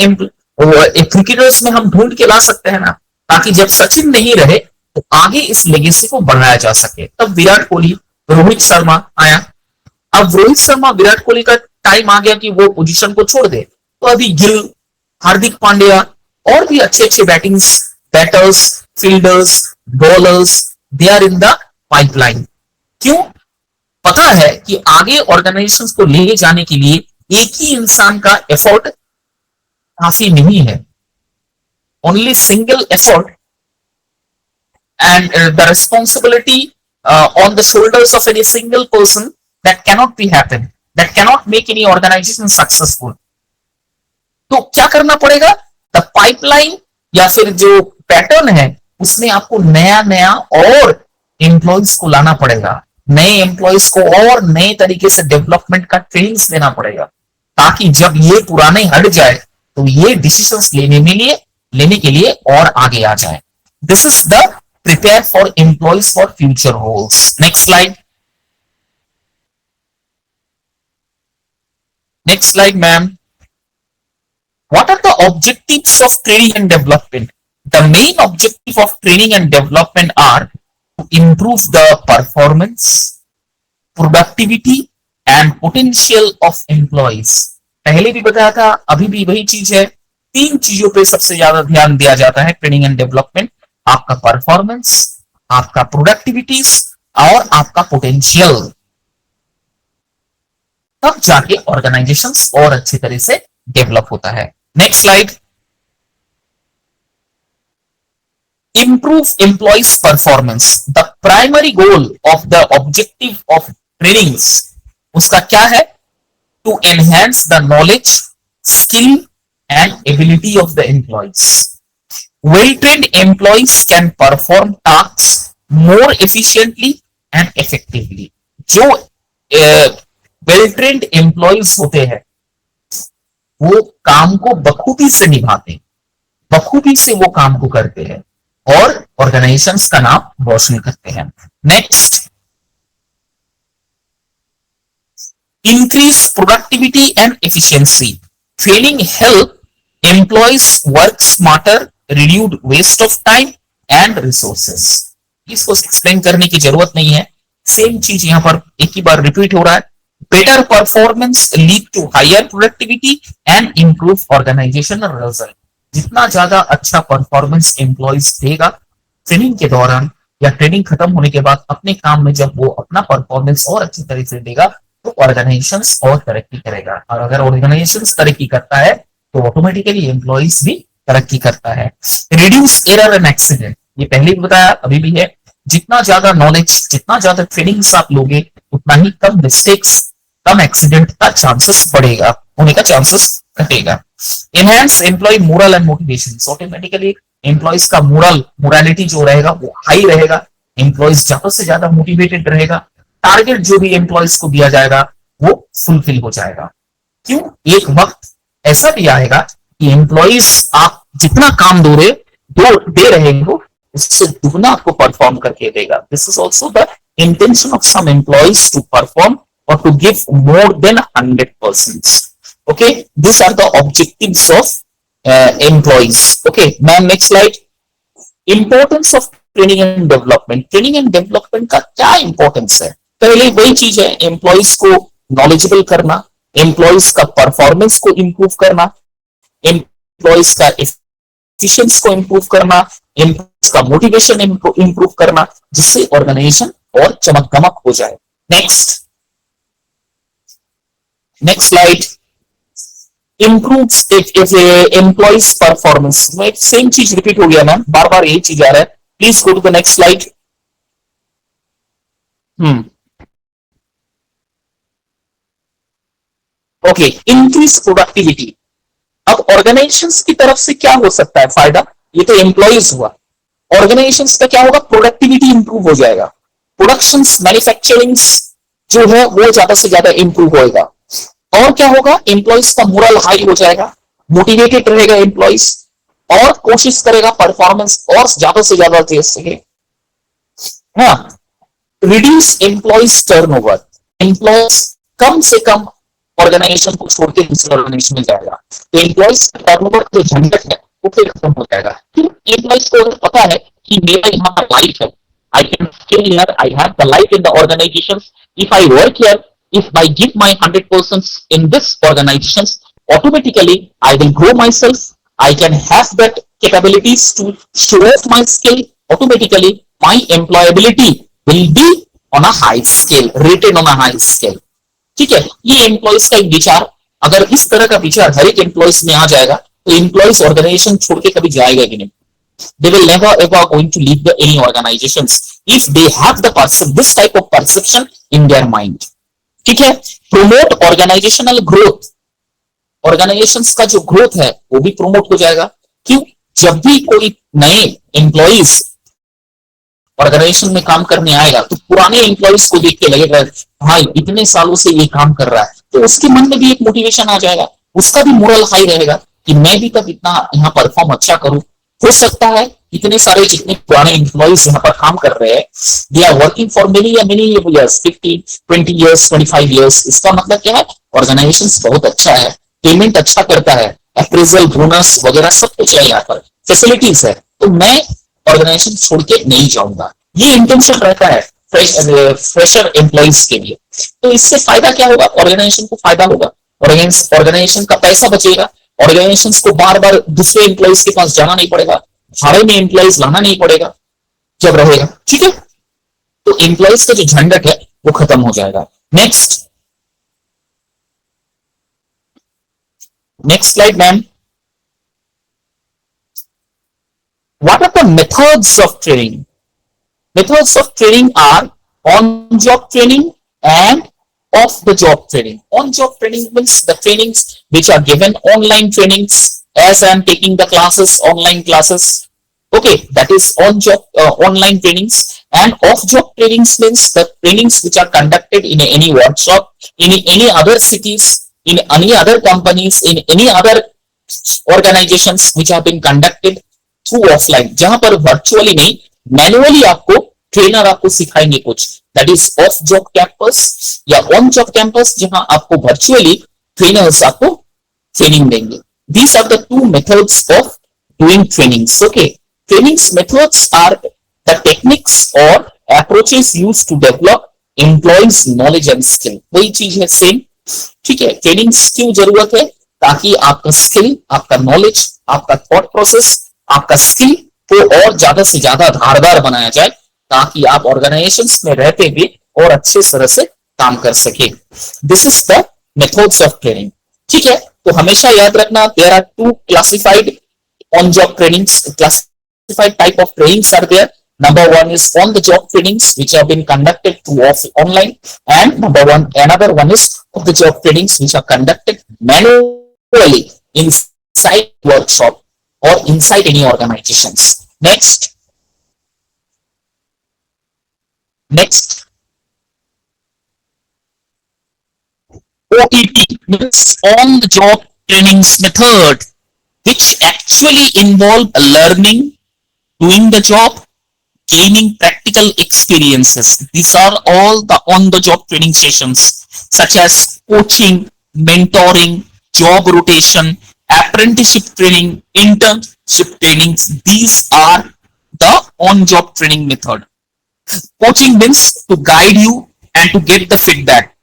क्रिकेटर्स में हम ढूंढ के ला सकते हैं ना, ताकि जब सचिन नहीं रहे तो आगे इस लेगेसी को बढ़ाया जा सके. तब विराट कोहली, रोहित शर्मा आया. अब रोहित शर्मा, विराट कोहली का टाइम आ गया कि वो पोजीशन को छोड़ दे, तो अभी गिल, हार्दिक पांड्या और भी अच्छे अच्छे batters, fielders, bowlers, they are in the pipeline. क्यों? पता है कि आगे ऑर्गेनाइजेशन को ले जाने के लिए एक ही इंसान का एफर्ट काफी नहीं है. Only single effort and the responsibility on the shoulders of any single person, that cannot be happen, that cannot make any organization successful. तो क्या करना पड़ेगा? द पाइपलाइन या फिर जो पैटर्न है उसमें आपको नया नया और एम्प्लॉयज को लाना पड़ेगा, नए एम्प्लॉयज को और नए तरीके से डेवलपमेंट का ट्रेनिंग्स देना पड़ेगा, ताकि जब ये पुराने हट जाए तो ये डिसीजंस लेने के लिए और आगे आ जाए. This is the prepare for employees for future roles. Next slide. Next slide, ma'am. What are the objectives of training and development? The main objective of training and development are to improve the performance, productivity and potential of employees. पहले भी बताया था, अभी भी वही चीज है. 3 चीजों पे सबसे ज्यादा ध्यान दिया जाता है ट्रेनिंग एंड डेवलपमेंट. आपका परफॉर्मेंस, आपका प्रोडक्टिविटीज और आपका पोटेंशियल. तब जाके ऑर्गेनाइजेशंस और अच्छी तरह से डेवलप होता है. Next slide. Improve employees performance. The primary goal of the objective of trainings, उसका क्या है? To enhance the knowledge, skill and ability of the employees. Well-trained employees can perform tasks more efficiently and effectively. जो well-trained employees होते हैं वो काम को बखूबी से निभाते हैं, बखूबी से वो काम को करते हैं और ऑर्गेनाइजेशंस का नाम रोशन करते हैं. Next. Increase productivity and efficiency. Training help employees work smarter, reduce waste of time and resources. इसको एक्सप्लेन करने की जरूरत नहीं है, सेम चीज यहां पर एक ही बार रिपीट हो रहा है. Better performance lead to higher productivity and improve organizational result. जितना ज्यादा अच्छा परफॉर्मेंस एम्प्लॉइज देगा ट्रेनिंग के दौरान या ट्रेनिंग खत्म होने के बाद अपने काम में, जब वो अपना परफॉर्मेंस और अच्छी तरह से देगा तो ऑर्गेनाइजेशंस और तरक्की करेगा. और अगर ऑर्गेनाइजेशंस तरक्की करता है तो ऑटोमेटिकली एम्प्लॉइज भी तरक्की करता है. Reduce error and accident. ये पहले भी बताया, अभी भी है. जितना ज्यादा नॉलेज, जितना ज्यादा ट्रेनिंग्स आप लोगे उतना ही कम मिस्टेक्स, कम एक्सीडेंट का चांसेस बढ़ेगा, होने का चांसेस घटेगा. Enhance employee morale and motivation. Automatically employees का मोरालिटी जो रहेगा वो हाई रहेगा, एम्प्लॉइज ज्यादा से ज्यादा मोटिवेटेड रहेगा, टारगेट जो भी एम्प्लॉइज को दिया जाएगा वो फुलफिल हो जाएगा. क्यों? एक वक्त ऐसा भी आएगा कि एम्प्लॉइज आप जितना काम दे रहे हो उससे दुगना आपको परफॉर्म करके देगा. This is also the intention of some employees to perform और to give more than 100%. Okay, this are the objectives of employees. Okay ma'am, next slide. Importance of training and development. Training and development का क्या importance है? पहले वही चीज है, employees को knowledgeable करना, एम्प्लॉइज का परफॉर्मेंस को इंप्रूव करना, एम्प्लॉइज का एफिशिएंसी को इंप्रूव करना, एम्प्लॉइज का मोटिवेशन इंप्रूव करना, जिससे ऑर्गेनाइजेशन और चमक-दमक हो जाए. Next slide. Improves employees performance. Same चीज रिपीट हो गया मैम, बार बार यही चीज आ रहा है. Please go to the next slide. Okay, increase productivity. अब ऑर्गेनाइजेशंस की तरफ से क्या हो सकता है फायदा? ये तो एम्प्लॉइज हुआ. ऑर्गेनाइजेशंस का क्या होगा? प्रोडक्टिविटी इंप्रूव हो जाएगा, प्रोडक्शन मैन्युफैक्चरिंग जो है वो ज्यादा से ज्यादा इंप्रूव होएगा. और क्या होगा? एम्प्लॉइज का मोरल हाई हो जाएगा, मोटिवेटेड रहेगा एम्प्लॉइज और कोशिश करेगा परफॉर्मेंस और ज्यादा से ज्यादा दे सके. हाँ, रिड्यूस एम्प्लॉइज टर्नओवर. एम्प्लॉइज कम से कम ऑर्गेनाइजेशन को छोड़ के दूसरे ऑर्गेनाइजेशन में जाएगा तो एम्प्लॉइज टर्नओवर जो झंझट है वो फिर खत्म हो जाएगा. एम्प्लॉइज को अगर पता है कि मेरा यहाँ पर लाइफ है, I can stay here, I have the life in the organizations. If I work here, if I give my 100% in this organizations, automatically I will grow myself. I can have that capabilities to show off my skill. Automatically my employability will be on a high scale, rated on a high scale. ठीक है, ये employees का एक विचार, अगर इस तरह का विचार हर एक एम्प्लॉयज में आ जाएगा तो एम्प्लॉयज ऑर्गेनाइजेशन छोड़ के कभी जाएगा कि नहीं। They will never ever going to leave any organizations if they have this type of perception in their mind. ठीक है, promote organizational growth, ऑर्गेनाइजेशंस का जो ग्रोथ है वो भी प्रोमोट हो जाएगा। क्यों? जब भी कोई नए एम्प्लॉइज ऑर्गेनाइजेशन में काम करने आएगा तो पुराने एम्प्लॉइज को देख के लगेगा भाई इतने सालों से ये काम कर रहा है, तो उसके मन में भी एक मोटिवेशन आ जाएगा, उसका भी मोरल हाई रहेगा कि मैं भी तब इतना यहाँ परफॉर्म अच्छा करूं। हो सकता है इतने सारे जितने पुराने एम्प्लॉइज यहाँ पर काम कर रहे हैं, they are working for many years, 15, 20 years, 25 years. इसका मतलब क्या है, ऑर्गेनाइजेशन बहुत अच्छा है, पेमेंट अच्छा करता है, अप्रेजल, बोनस वगैरह सब कुछ है, यहाँ पर फैसिलिटीज है, तो मैं ऑर्गेनाइजेशन छोड़ के नहीं जाऊंगा। ये इंटेंशन रहता है फ्रेशर एम्प्लॉइज के लिए। तो इससे फायदा क्या होगा, ऑर्गेनाइजेशन को फायदा होगा, ऑर्गेनाइजेशन का पैसा बचेगा, ऑर्गेनाइजेशन को बार बार दूसरे एम्प्लॉइज के पास जाना नहीं पड़ेगा, भाड़े में एम्प्लॉइज लाना नहीं पड़ेगा जब रहेगा। ठीक है, तो एम्प्लॉइज का जो झंझट है वो खत्म हो जाएगा। Next slide ma'am. What are the methods of training? Methods of training are on-job training and off-the-job training. On-job training means the trainings which are given, online trainings, as I am taking the classes, online classes. Okay, that is on-job online trainings. And off-job trainings means the trainings which are conducted in any workshop, in any other cities, in any other companies, in any other organizations which have been conducted through offline, जहां पर virtually नहीं, manually आपको trainer आपको सिखाएंगे कुछ। That is off job campus या on job campus, जहां आपको वर्चुअली ट्रेनर्स आपको ट्रेनिंग देंगे। These are the two methods of doing trainings. Okay, trainings methods are the techniques और approaches used to develop employees knowledge and skill. वही चीज है same. ठीक है, ट्रेनिंग्स क्यों जरूरत है, ताकि आपका स्किल, आपका नॉलेज, आपका थॉट प्रोसेस, आपका स्किल को और ज्यादा से ज्यादा धारदार बनाया जाए, ताकि आप ऑर्गेनाइजेशंस में रहते हुए और अच्छे तरह से काम कर सके। This is the methods of training. ठीक है, तो हमेशा याद रखना, there are two classified on job trainings, classified type of trainings are there. Number one is on the job trainings which have been conducted through online, and another one is of the job trainings which are conducted manually inside workshop or inside any organizations. Next OTT means on the job trainings method, which actually involve learning, doing the job, gaining practical experiences. These are all the on the job training sessions such as coaching, mentoring, job rotation, apprenticeship training, internship trainings. These are the on job training method. Coaching means to guide you and to get the feedback.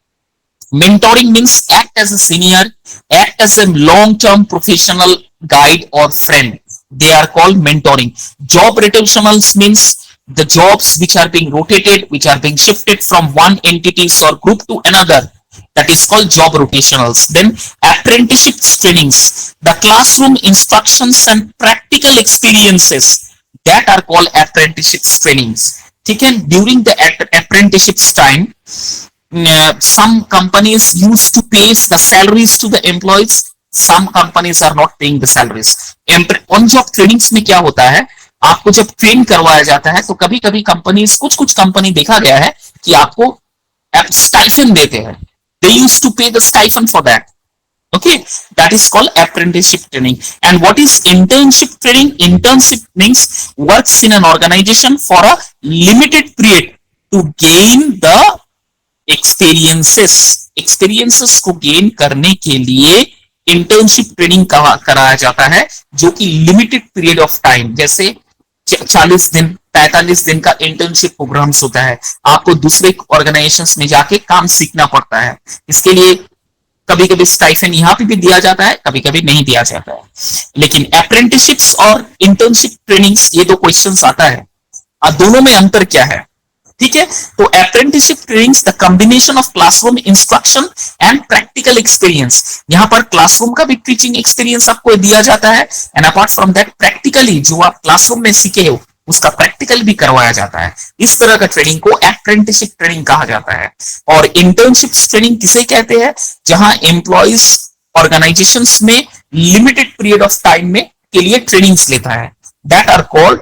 Mentoring means act as a senior, act as a long-term professional guide or friend. They are called mentoring. Job rotationals means the jobs which are being rotated, which are being shifted from one entities or group to another. That is called job rotationals. Then apprenticeship trainings, the classroom instructions and practical experiences, that are called apprenticeship trainings. ठीक है, during the apprenticeship time, some companies used to pay the salaries to the employees. Some companies are not paying the salaries. On job trainings में क्या होता है, आपको जब train करवाया जाता है तो कभी कभी कंपनीज, कुछ कंपनी देखा गया है कि आपको स्टाइफन देते हैं। दे यूज्ड टू पे the stipend for that. Okay, that is called apprenticeship training. And what is internship training? Internship means works in an organization for a limited period to gain the experiences. Experiences को gain करने के लिए internship training कराया जाता है, जो कि limited period of time, जैसे 40 दिन 45 दिन का इंटर्नशिप प्रोग्राम्स होता है। आपको दूसरे ऑर्गेनाइजेशंस में जाके काम सीखना पड़ता है। इसके लिए कभी कभी स्टाइफन यहाँ पे भी दिया जाता है, कभी कभी नहीं दिया जाता है। लेकिन अप्रेंटिसशिप्स और इंटर्नशिप ट्रेनिंग्स, ये दो क्वेश्चंस आता है, अब दोनों में अंतर क्या है? ठीक है। तो apprenticeship trainings the combination of classroom instruction and practical experience. यहां पर क्लासरूम का भी टीचिंग एक्सपीरियंस आपको दिया जाता है and apart from that practically जो आप क्लासरूम में सीखे हो उसका प्रैक्टिकल भी करवाया जाता है। इस तरह का ट्रेनिंग को अप्रेंटिसशिप ट्रेनिंग कहा जाता है। और इंटर्नशिप ट्रेनिंग किसे कहते हैं, जहां एम्प्लॉयज ऑर्गेनाइजेशंस में लिमिटेड पीरियड ऑफ टाइम में के लिए ट्रेनिंग्स लेता है, that are called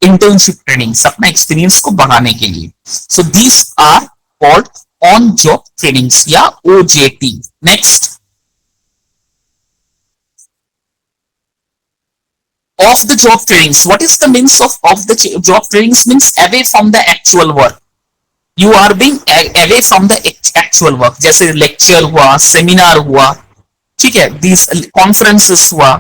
internship trainings, अपना एक्सपीरियंस को बढ़ाने के लिए। So these are called on job trainings या OJT. Next, off the job trainings. What is the means of off the job trainings? Means away from the actual work. You are being away from the actual work. जैसे lecture हुआ, seminar हुआ, ठीक है, these conferences हुआ,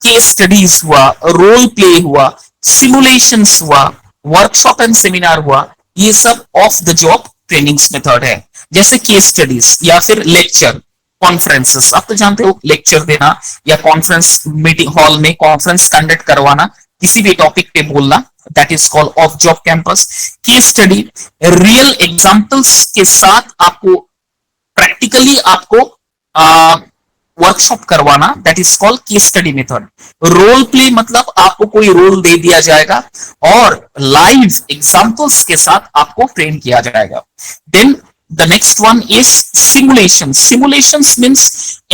case studies हुआ, role play हुआ, simulations हुआ, workshop and seminar हुआ, ये सब of the job trainings method है। जैसे केस स्टडीज या फिर लेक्चर, कॉन्फ्रेंसेस, आप तो जानते हो लेक्चर देना या कॉन्फ्रेंस मीटिंग हॉल में कॉन्फ्रेंस कंडक्ट करवाना, किसी भी टॉपिक पे बोलना, that is called off job campus. Case study real examples के साथ आपको प्रैक्टिकली आपको वर्कशॉप करवाना, that is called case study method. Role play मतलब आपको कोई रोल दे दिया जाएगा और लाइव एग्जांपल्स के साथ आपको ट्रेन किया जाएगा। Then the next one is simulations. Simulations means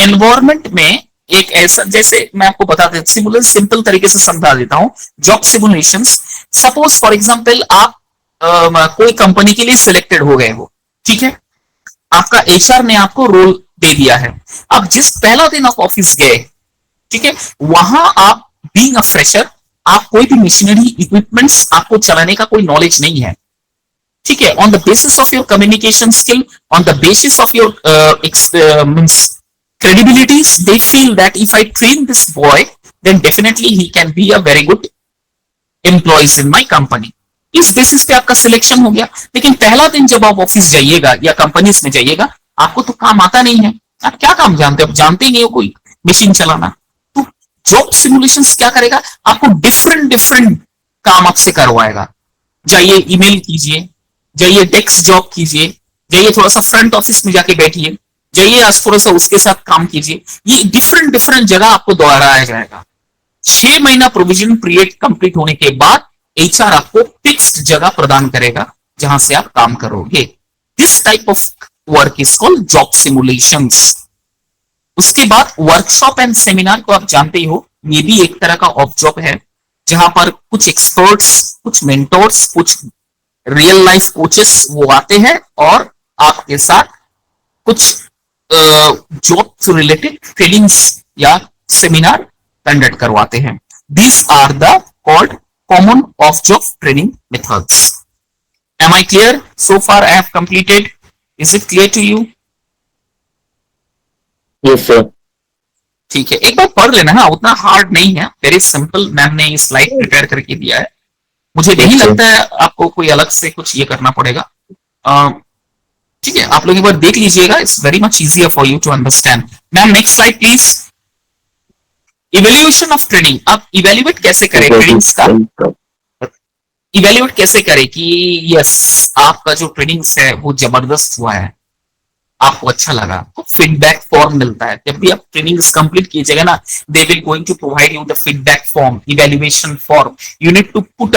environment में एक ऐसा, जैसे मैं आपको बता देता, सिमुलेशन सिंपल तरीके से समझा देता हूं। Job simulations, suppose for example आप कोई कंपनी के लिए सिलेक्टेड हो गए हो, ठीक है, आपका एचआर ने आपको रोल दे दिया है। अब जिस पहला दिन आप ऑफिस गए, ठीक है, वहां आप बीइंग अ फ्रेशर, आप कोई भी मशीनरी इक्विपमेंट्स आपको चलाने का कोई नॉलेज नहीं है, ठीक है। On the basis of your communication skill, on the basis of your means credibilities, they feel that if I train this boy, then definitely he can be a very good employees in my company. इस basis पे आपका selection हो गया। लेकिन पहला दिन जब आप ऑफिस जाइएगा या कंपनीज में जाइएगा, आपको तो काम आता नहीं है, आप क्या काम जानते हो, आप जानते ही नहीं हो कोई मशीन चलाना। तो जॉब सिमुलेशंस क्या करेगा, आपको डिफरेंट डिफरेंट काम आपसे करवाएगा। जाइए ईमेल कीजिए, जाइए डेस्क जॉब कीजिए, जाइए थोड़ा सा फ्रंट ऑफिस में जाके बैठिए, जाइए आज थोड़ा सा उसके साथ काम कीजिए। ये डिफरेंट डिफरेंट जगह आपको दोहराया जाएगा। 6 महीना प्रोविजन पीरियड कंप्लीट होने के बाद एचआर आपको फिक्स्ड जगह प्रदान करेगा जहां से आप काम करोगे। This type of work is called job simulations. उसके बाद वर्कशॉप एंड सेमिनार को आप जानते ही हो, ये भी एक तरह का ऑफ जॉब है, जहां पर कुछ एक्सपर्ट्स, कुछ मेंटोर्स, कुछ रियल लाइफ कोचेस वो आते हैं और आपके साथ कुछ जॉब से रिलेटेड ट्रेनिंग्स या सेमिनार कंडक्ट करवाते हैं। These are the called common off job training methods. Am I clear? So far I have completed. Is it clear to you? Yes, sir. ठीक है, एक बार पढ़ लेना है, उतना हार्ड नहीं है, वेरी सिंपल। मैम ने स्लाइड प्रिपेयर करके दिया है, मुझे नहीं लगता है आपको कोई अलग से कुछ ये करना पड़ेगा। ठीक है, आप लोग एक बार देख लीजिएगा, it's very much easier for you to understand. Ma'am next slide please. Evaluation of training, आप इवेल्युएट कैसे करें ट्रेनिंग्स का, इवेल्युएट कैसे करें कि यस आपका जो ट्रेनिंग्स है वो जबरदस्त हुआ है, आपको अच्छा लगा, तो फीडबैक फॉर्म मिलता है। जब भी आप ट्रेनिंग्स कंप्लीट कीजिएगा ना, they will going to provide you the feedback form, evaluation form. You need to put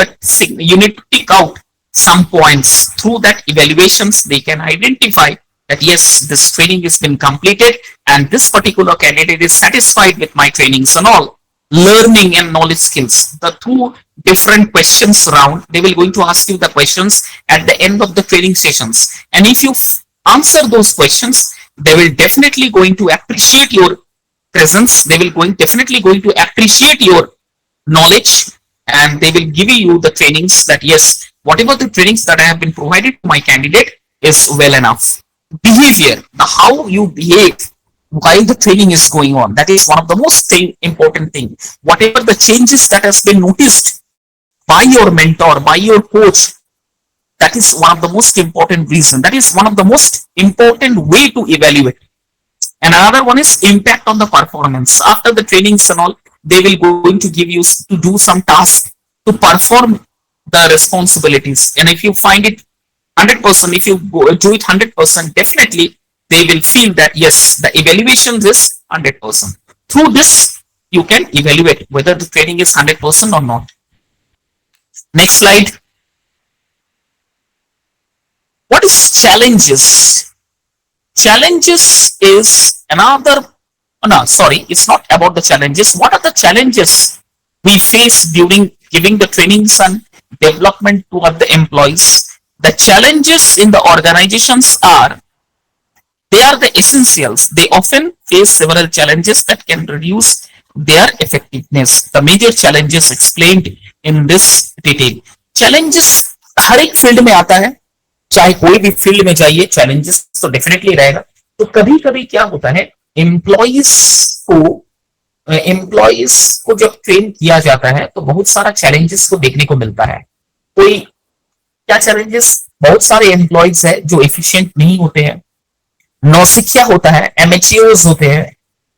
you need to tick out some points. Through that evaluations they can identify that yes, this training has been completed and this particular candidate is satisfied with my trainings and all. Learning and knowledge skills, the two different questions round, they will going to ask you the questions at the end of the training sessions, and if you answer those questions, they will definitely going to appreciate your presence, they will definitely going to appreciate your knowledge, and they will give you the trainings that yes, whatever the trainings that I have been provided to my candidate is well enough. Behavior, the how you behave while the training is going on, that is one of the most important thing. Whatever the changes that has been noticed by your mentor, by your coach, that is one of the most important reason, that is one of the most important way to evaluate. And another one is impact on the performance. After the trainings and all, they will going to give you to do some task to perform the responsibilities, and if you find it 100%, if you do it 100%, definitely they will feel that yes, the evaluation is 100%. Through this, you can evaluate whether the training is 100% or not. Next slide. What is challenges? Challenges is another, no, sorry, it's not about the challenges. What are the challenges we face during giving the trainings and development to the employees? The challenges in the organizations are, they are the essentials. They often face several challenges that can reduce their effectiveness. The major challenges explained in this detail. Challenges हर एक field में आता है, चाहे कोई भी field में जाइए, challenges तो डेफिनेटली रहेगा. तो कभी कभी क्या होता है, एम्प्लॉइज को जब ट्रेन किया जाता है तो बहुत सारा चैलेंजेस को देखने को मिलता है. कोई क्या चैलेंजेस, बहुत सारे एम्प्लॉइज है जो एफिशिएंट नहीं होते हैं, नौसिखिया होता है, एमएचओज होते हैं,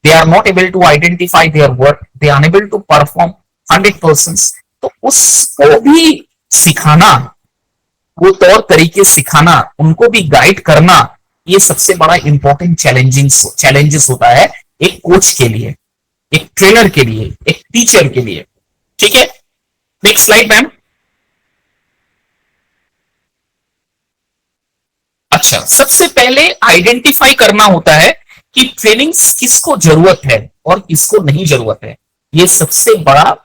they are not able to identify their work, they are unable to perform 100%. तो उसको भी सिखाना, वो तौर तरीके सिखाना, उनको भी गाइड करना, ये सबसे बड़ा इंपॉर्टेंट चैलेंजेस होता है एक कोच के लिए, एक ट्रेनर के लिए, एक टीचर के लिए. ठीक है, नेक्स्ट स्लाइड मैम. अच्छा, सबसे पहले आइडेंटिफाई करना होता है कि ट्रेनिंग्स किसको जरूरत है और किसको नहीं जरूरत है. ये सबसे बड़ा,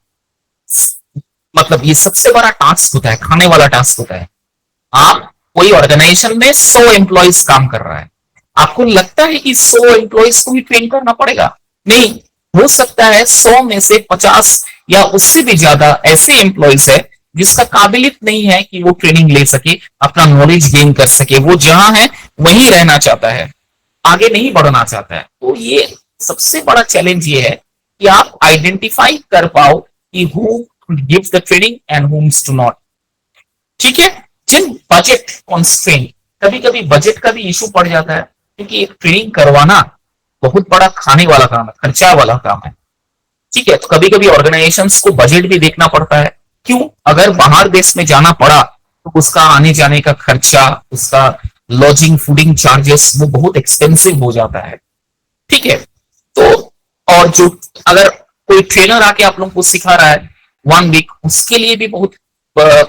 मतलब ये सबसे बड़ा टास्क होता है, खाने वाला टास्क होता है. आप कोई ऑर्गेनाइजेशन में 100 एम्प्लॉइज काम कर रहा है, आपको लगता है कि 100 एम्प्लॉइज को भी ट्रेन करना पड़ेगा? नहीं, हो सकता है 100 में से 50 या उससे भी ज्यादा ऐसे एम्प्लॉइज है जिसका काबिलियत नहीं है कि वो ट्रेनिंग ले सके, अपना नॉलेज गेन कर सके. वो जहां है वहीं रहना चाहता है, आगे नहीं बढ़ना चाहता है. तो ये सबसे बड़ा चैलेंज ये है कि आप आइडेंटिफाई कर पाओ कि who gives the training and whoms to not. ठीक है. जिन बजट कॉन्स्ट्रेंट, कभी कभी बजट का भी इशू पड़ जाता है, क्योंकि एक ट्रेनिंग करवाना बहुत बड़ा खाने वाला काम है, खर्चा वाला काम है. ठीक है, तो कभी कभी ऑर्गेनाइजेशंस को बजट भी देखना पड़ता है. क्यों? अगर बाहर देश में जाना पड़ा तो उसका आने जाने का खर्चा, उसका लॉजिंग फूडिंग चार्जेस, वो बहुत एक्सपेंसिव हो जाता है. ठीक है. तो और जो अगर कोई ट्रेनर आके आप लोगों को सिखा रहा है 1 वीक, उसके लिए भी बहुत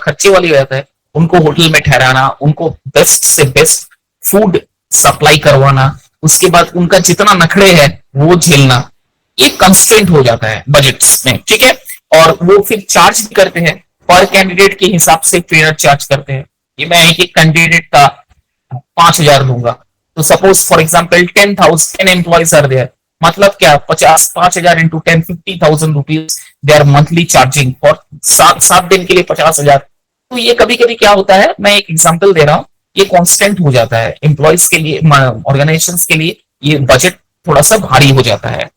खर्चे वाली रहता है. उनको होटल में ठहराना, उनको बेस्ट से बेस्ट फूड सप्लाई करवाना, उसके बाद उनका जितना नखड़े है वो झेलना, ये कंस्ट्रेंट हो जाता है बजट्स में. ठीक है. और वो फिर चार्ज भी करते हैं, पर कैंडिडेट के हिसाब से ट्रेनर चार्ज करते हैं. ये मैं एक कैंडिडेट का 5,000 दूंगा, तो suppose for example 10 employees are there, मतलब क्या, 5,000 into 10, 50,000 rupees they are monthly charging for 7 दिन के लिए 50,000. तो ये कभी कभी क्या होता है, मैं एक एग्जांपल दे रहा हूं, ये कांस्टेंट हो जाता है एम्प्लॉइज के लिए, ऑर्गेनाइजेशंस के लिए ये बजट थोड़ा सा भारी हो जाता है.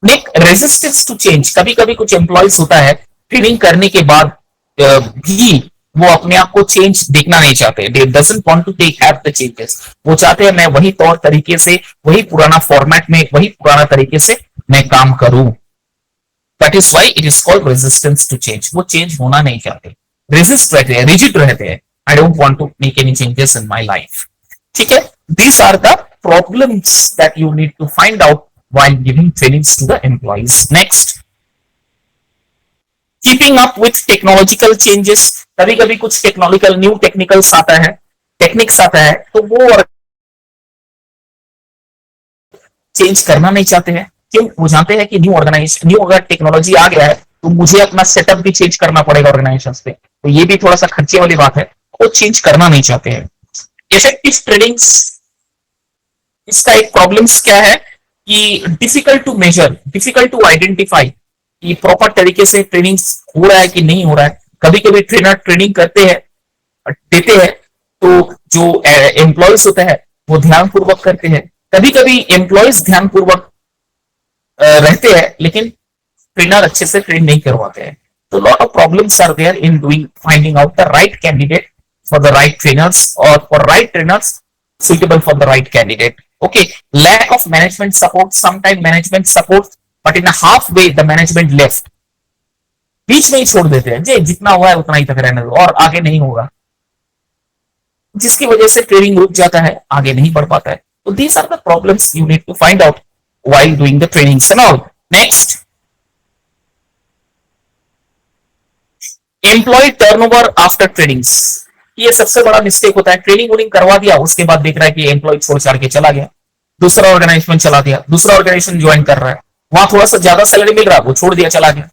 रेजिस्टेंस टू चेंज, कभी कभी कुछ एम्प्लॉइज होता है ट्रेनिंग करने के बाद भी वो अपने आप को चेंज देखना नहीं चाहते. They doesn't want to take have the changes. वो चाहते हैं मैं वही तौर तरीके से, वही पुराना फॉर्मेट में, वही पुराना तरीके से मैं काम करूं. That is why it is called resistance to change. वो चेंज होना नहीं चाहते, रेजिस्ट रहते हैं, रिजिड रहते हैं. I don't want to make any changes in my life. ठीक है. These are the problems that you need to find out while giving trainings to the employees. Next, keeping up with technological changes. कभी कभी कुछ technological new technicals आता है, techniques आता है, तो वो चेंज करना नहीं चाहते हैं. क्यों? वो जानते हैं कि न्यू अगर टेक्नोलॉजी आ गया है तो मुझे अपना सेटअप भी चेंज करना पड़ेगा ऑर्गेनाइजेशन पे, तो ये भी थोड़ा सा खर्चे वाली बात है, वो चेंज करना नहीं चाहते हैं. इफेक्टिव ट्रेनिंग्स, इसका एक प्रॉब्लम्स क्या है कि difficult to measure, difficult to identify कि प्रॉपर तरीके से ट्रेनिंग हो रहा है कि नहीं हो रहा है. कभी कभी ट्रेनर ट्रेनिंग करते हैं, देते हैं, तो जो एम्प्लॉयज होते हैं वो ध्यानपूर्वक करते हैं. कभी कभी एम्प्लॉयज ध्यानपूर्वक रहते हैं लेकिन ट्रेनर अच्छे से ट्रेन नहीं करवाते हैं. तो lot of problems are there in doing, finding out the right candidate for the right trainers or for right trainers suitable for the right candidate. Okay, lack of management support, sometime management support, but in a halfway the management left. बीच में ही छोड़ देते हैं, जे जितना हुआ है उतना ही तक रहने दो और आगे नहीं होगा. जिसकी वजह से ट्रेनिंग रुक जाता है, आगे नहीं बढ़ पाता है. तो these are the problems you need to find out while doing the trainings and all. Next, employee turnover after trainings. ये सबसे बड़ा मिस्टेक होता है. ट्रेनिंग वोनिंग करवा दिया, उसके बाद देख रहा है कि एम्प्लॉय छोड़ छाड़ के चला गया, दूसरा ऑर्गेनाइजेशन चला दिया, दूसरा ऑर्गेनाइजेशन ज्वाइन कर रहा है, वहां थोड़ा सा ज्यादा सैलरी मिल रहा है, वो छोड़ दिया, चला गया.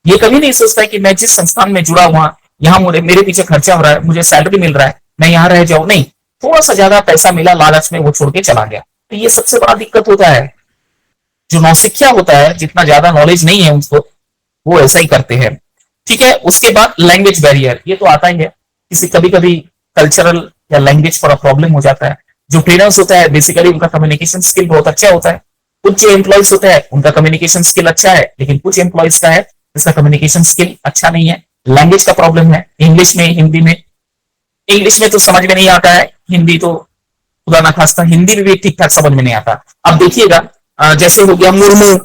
ये कभी नहीं सोचता है कि मैं जिस संस्थान में जुड़ा हुआ, यहाँ मेरे पीछे खर्चा हो रहा है, मुझे सैलरी मिल रहा है, मैं यहाँ रह जाऊं. नहीं, थोड़ा सा ज्यादा पैसा मिला, लालच में वो छोड़ के चला गया. तो ये सबसे बड़ा दिक्कत होता है. जो नौसिखिया होता है, जितना ज्यादा नॉलेज नहीं है उसको, वो ऐसा ही करते हैं. ठीक है. उसके बाद लैंग्वेज बैरियर, ये तो आता ही है. किसी कभी कभी कल्चरल या लैंग्वेज पर प्रॉब्लम हो जाता है. जो ट्रेनर्स होता है बेसिकली उनका कम्युनिकेशन स्किल बहुत अच्छा होता है. कुछ जो एम्प्लॉयज होता है उनका कम्युनिकेशन स्किल अच्छा है, लेकिन कुछ एम्प्लॉयज का है जिसका कम्युनिकेशन स्किल अच्छा नहीं है. लैंग्वेज का प्रॉब्लम है. इंग्लिश में, हिंदी में, इंग्लिश में तो समझ में नहीं आता है, हिंदी तो खुदा ना खास्ता हिंदी में भी ठीक ठाक समझ में नहीं आता. अब देखिएगा, जैसे हो गया मुर्मू,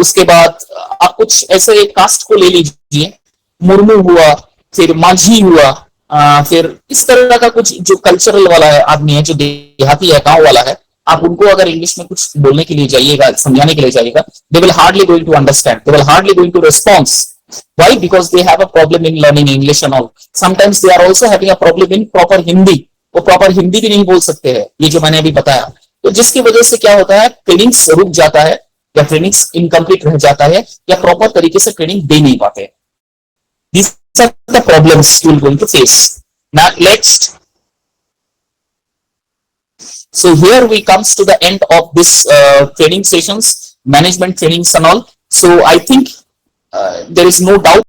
उसके बाद आप कुछ ऐसे एक कास्ट को ले लीजिए, मुर्मू हुआ, फिर माझी हुआ, फिर इस तरह का कुछ जो कल्चरल वाला है आदमी है, जो देहाती है, गांव वाला है, आप उनको अगर इंग्लिश में कुछ बोलने के लिए जाइएगा, समझाने के लिए जाइएगा, they will hardly going to understand, they will hardly going to response. Why? Because they have a problem in learning English and all. Sometimes they are also having a problem in proper Hindi. वो proper Hindi भी नहीं बोल सकते हैं, ये जो मैंने अभी बताया. तो जिसकी वजह से क्या होता है, ट्रेनिंग्स रुक जाता है, या ट्रेनिंग्स इनकम्प्लीट रह जाता है, या प्रॉपर तरीके से ट्रेनिंग दे नहीं पाते. These are the problems you are going to face. Now next. So here we comes to the end of this training sessions, management trainings and all. So I think there is no doubt